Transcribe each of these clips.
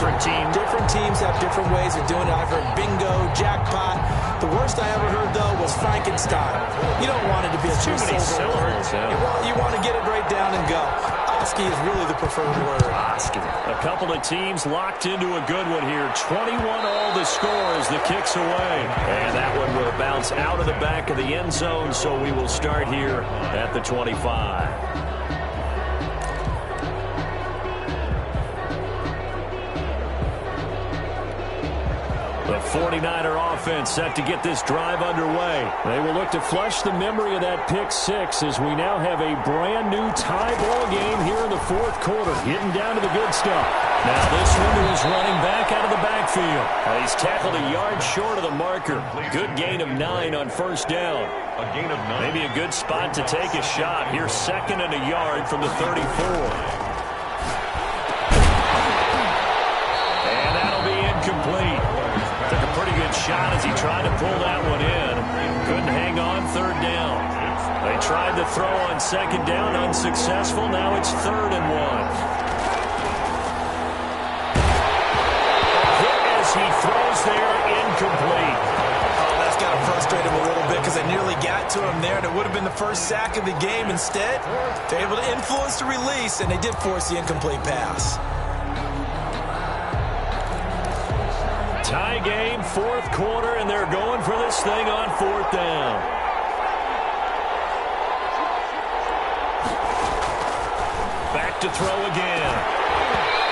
different team. Different teams have different ways of doing it. I've heard bingo, jackpot. The worst I ever heard, though, was Frankenstein. You don't want it to be a too many syllables. You want to get it right down and go. Oski is really the preferred word. Oski. A couple of teams locked into a good one here. 21 all the score as the kick's away. And that one will bounce out of the back of the end zone, so we will start here at the 25. The 49er offense set to get this drive underway. They will look to flush the memory of that pick six as we now have a brand new tie ball game here in the fourth quarter. Getting down to the good stuff. Now this one is running back out of the backfield. He's tackled a yard short of the marker. Good gain of 9 on first down. A gain of 9. Maybe a good spot to take a shot. Here's second and a yard from the 34. And that'll be incomplete. Took a pretty good shot as he tried to pull that one in. Couldn't hang on third down. They tried to throw on second down, unsuccessful. Now it's 3rd and 1. A hit as he throws there, incomplete. Oh, that's got to frustrate him a little bit because they nearly got to him there, and it would have been the first sack of the game. Instead, they're able to influence the release, and they did force the incomplete pass. Tie game, fourth quarter, and they're going for this thing on 4th down. Back to throw again.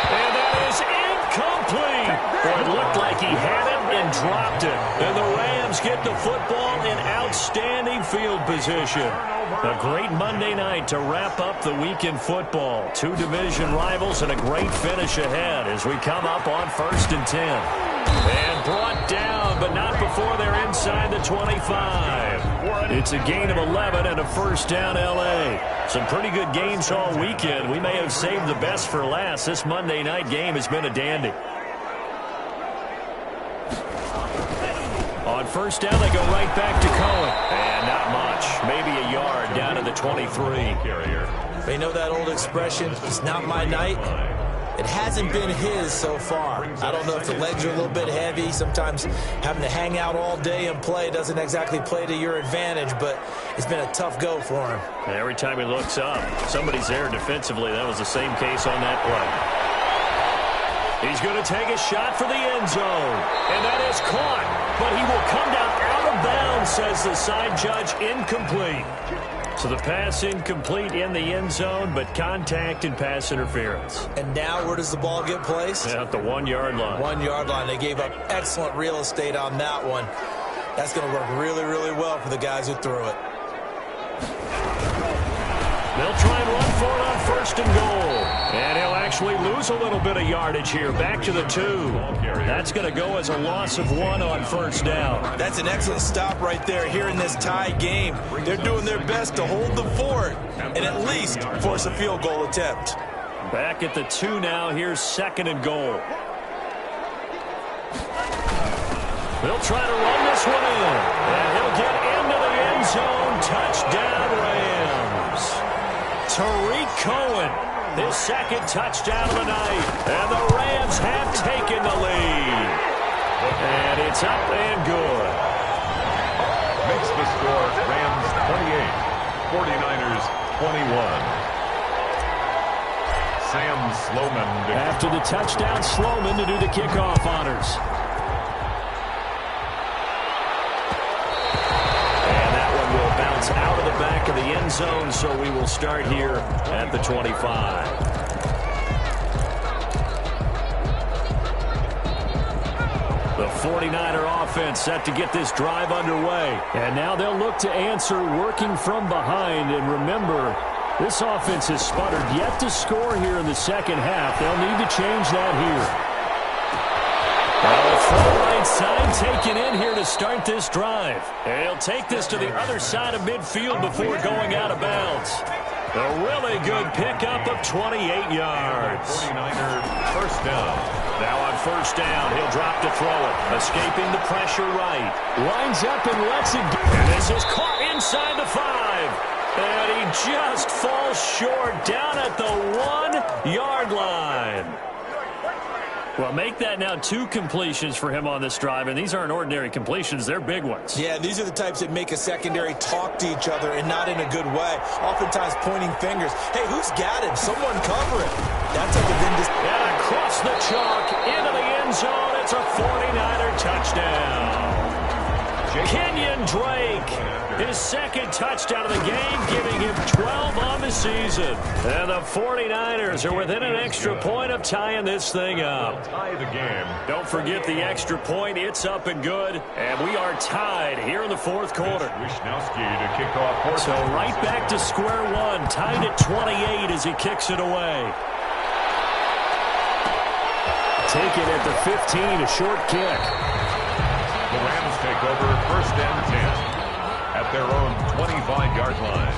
And that is incomplete. Boy, it looked like he had it and dropped it. And the Rams get the football in outstanding field position. A great Monday night to wrap up the weekend football. 2 division rivals and a great finish ahead as we come up on 1st and 10. And brought down, but not before they're inside the 25. It's a gain of 11 and a first down L.A. Some pretty good games all weekend. We may have saved the best for last. This Monday night game has been a dandy. On first down, they go right back to Cohen. And not much. Maybe a yard down to the 23. They know that old expression, it's not my night. It hasn't been his so far. I don't know if the legs are a little bit heavy. Sometimes having to hang out all day and play doesn't exactly play to your advantage, but it's been a tough go for him. And every time he looks up, somebody's there defensively. That was the same case on that play. He's going to take a shot for the end zone. And that is caught. But he will come down out of bounds, says the side judge. Incomplete. So the pass incomplete in the end zone, but contact and pass interference. And now where does the ball get placed? Yeah, at the 1 yard line. 1 yard line. They gave up excellent real estate on that one. That's going to work really, really well for the guys who threw it. They'll try and run for it on 1st and goal. And he'll actually lose a little bit of yardage here. Back to the 2. That's going to go as a loss of 1 on first down. That's an excellent stop right there here in this tie game. They're doing their best to hold the fort and at least force a field goal attempt. Back at the 2 now. Here's 2nd and goal. They'll try to run this one in. And he'll get into the end zone. Touchdown, Rams. Tariq Cohen, his 2nd touchdown of the night. And the Rams have taken the lead. And it's up and good. Makes the score Rams 28, 49ers 21. Sam Sloman. After the touchdown, Sloman to do the kickoff honors. Out of the back of the end zone, so we will start here at the 25. The 49er offense set to get this drive underway. And now they'll look to answer working from behind. And remember, this offense has sputtered yet to score here in the second half. They'll need to change that here. Full right side taken in here to start this drive. And he'll take this to the other side of midfield before going out of bounds. A really good pickup of 28 yards. 49er first down. Now on first down, he'll drop to throw it. Escaping the pressure right. Lines up and lets it go. And this is caught inside the 5. And he just falls short down at the 1 yard line. Well, make that now 2 completions for him on this drive, and these aren't ordinary completions. They're big ones. Yeah, these are the types that make a secondary talk to each other and not in a good way. Oftentimes pointing fingers. Hey, who's got him? Someone cover it. That type of industry. And across the chalk into the end zone. It's a 49er touchdown. Kenyon Drake, his second touchdown of the game, giving him 12 on the season. And the 49ers are within an extra point of tying this thing up. Tie the game. Don't forget the extra point. It's up and good. And we are tied here in the fourth quarter. Wisnowski to kick off. So right back to square one. Tied at 28 as he kicks it away. Taken at the 15, a short kick. The Rams take over 1st and 10 at their own 25-yard line.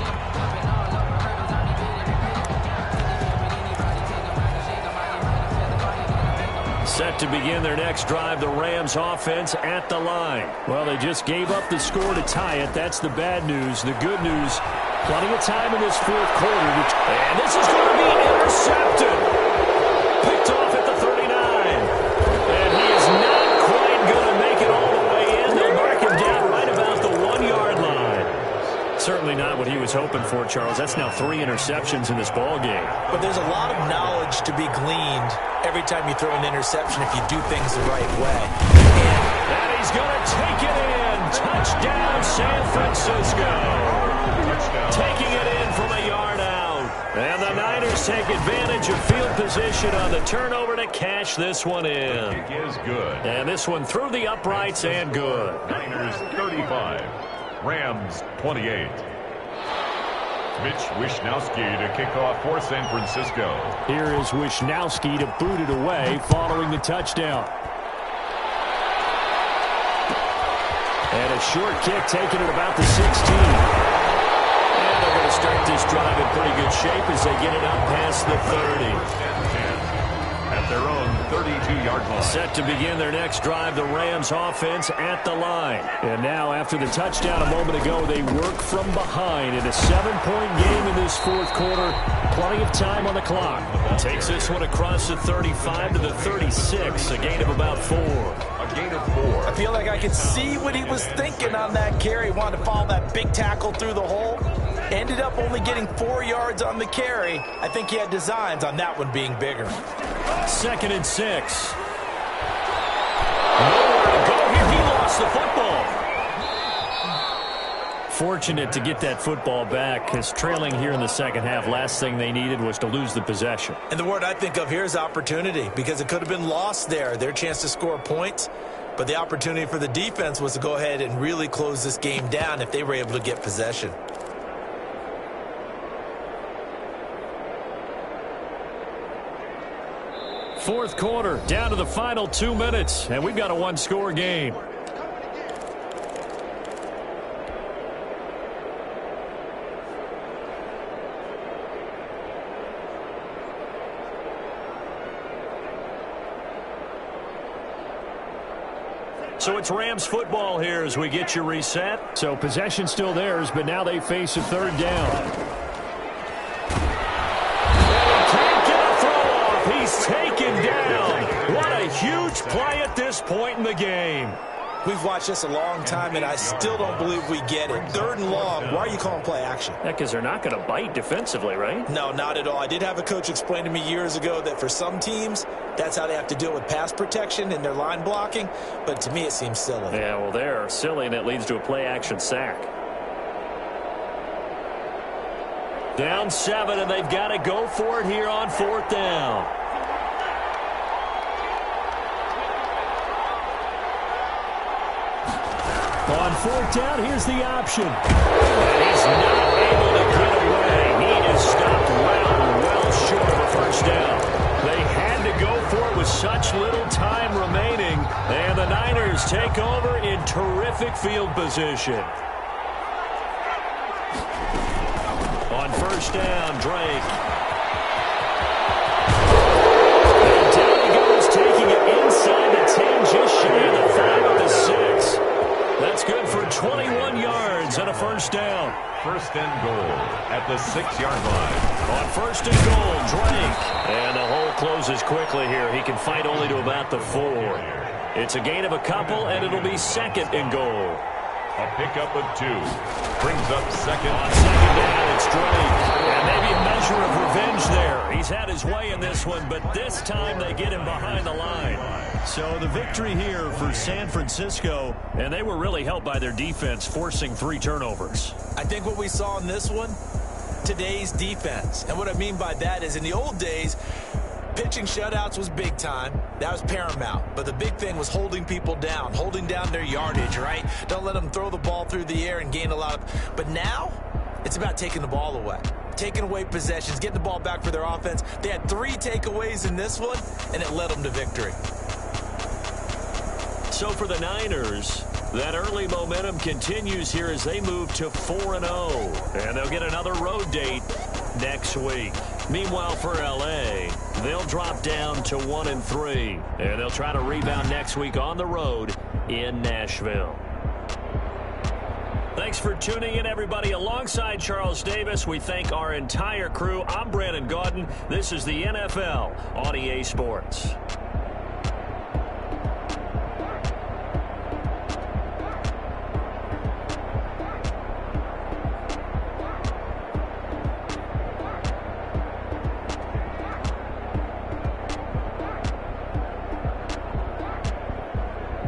Set to begin their next drive, the Rams offense at the line. Well, they just gave up the score to tie it. That's the bad news. The good news, plenty of time in this fourth quarter. And this is going to be intercepted. Picked off at the 39. And he is not quite going to make it all the way in. They'll mark him down right about the 1-yard line. Certainly not what he was hoping for, Charles. That's now 3 interceptions in this ball game. But there's a lot of knowledge to be gleaned every time you throw an interception if you do things the right way. And he's going to take it in. Touchdown, San Francisco. Taking it in from a yard out. And the Niners take advantage of field position on the turnover to cash this one in. The kick is good. And this one through the uprights and good. Niners 35, Rams 28. Mitch Wishnowski to kick off for San Francisco. Here is Wishnowski to boot it away following the touchdown. And a short kick taken at about the 16. And they're going to start this drive in pretty good shape as they get it up past the 30. At their own 32-yard line. Set to begin their next drive, the Rams offense at the line. And now after the touchdown a moment ago, they work from behind in a 7-point game in this fourth quarter. Plenty of time on the clock. Takes this one across the 35 to the 36, a gain of about 4. A gain of 4. I feel like I could see what he was thinking on that carry. He wanted to follow that big tackle through the hole. Ended up only getting 4 yards on the carry. I think he had designs on that one being bigger. 2nd and 6. Nowhere to go here. He lost the football. Fortunate to get that football back, because trailing here in the second half, last thing they needed was to lose the possession. And the word I think of here is opportunity, because it could have been lost there. Their chance to score points. But the opportunity for the defense was to go ahead and really close this game down if they were able to get possession. Fourth quarter, down to the final 2 minutes, and we've got a 1-score game. So it's Rams football here as we get you reset. So possession still theirs, but now they face a 3rd down. He's taken down. What a huge play at this point in the game. We've watched this a long time, and I still don't believe we get it. 3rd and long. Why are you calling play action? Yeah, because they're not going to bite defensively, right? No, not at all. I did have a coach explain to me years ago that for some teams, that's how they have to deal with pass protection and their line blocking. But to me, it seems silly. Yeah, well, they're silly, and it leads to a play action sack. Down 7, and they've got to go for it here on 4th down. On 4th down, here's the option. And he's not able to get away. He is stopped well short of a 1st down. They had to go for it with such little time remaining. And the Niners take over in terrific field position. On 1st down, Drake. And down he goes, taking it inside the 10, just shy of the 5 of the 6. That's good for 21 yards and a 1st down. first and goal at the 6-yard line. On first and goal, Drake. And the hole closes quickly here. He can fight only to about the 4. It's a gain of a couple, and it'll be second and goal. A pickup of 2. Brings up second. On second down, it's Drake. And maybe a measure of revenge there. He's had his way in this one, but this time they get him behind the line. So the victory here for San Francisco, and they were really helped by their defense, forcing 3 turnovers. I think what we saw in this one, today's defense. And what I mean by that is in the old days, pitching shutouts was big time. That was paramount. But the big thing was holding people down, holding down their yardage, right? Don't let them throw the ball through the air and gain a lot of... But now, it's about taking the ball away. Taking away possessions, getting the ball back for their offense. They had 3 takeaways in this one, and it led them to victory. So for the Niners, that early momentum continues here as they move to 4-0. And they'll get another road date next week. Meanwhile, for L.A., they'll drop down to 1-3. And they'll try to rebound next week on the road in Nashville. Thanks for tuning in, everybody. Alongside Charles Davis, we thank our entire crew. I'm Brandon Gaudin. This is the NFL on EA Sports.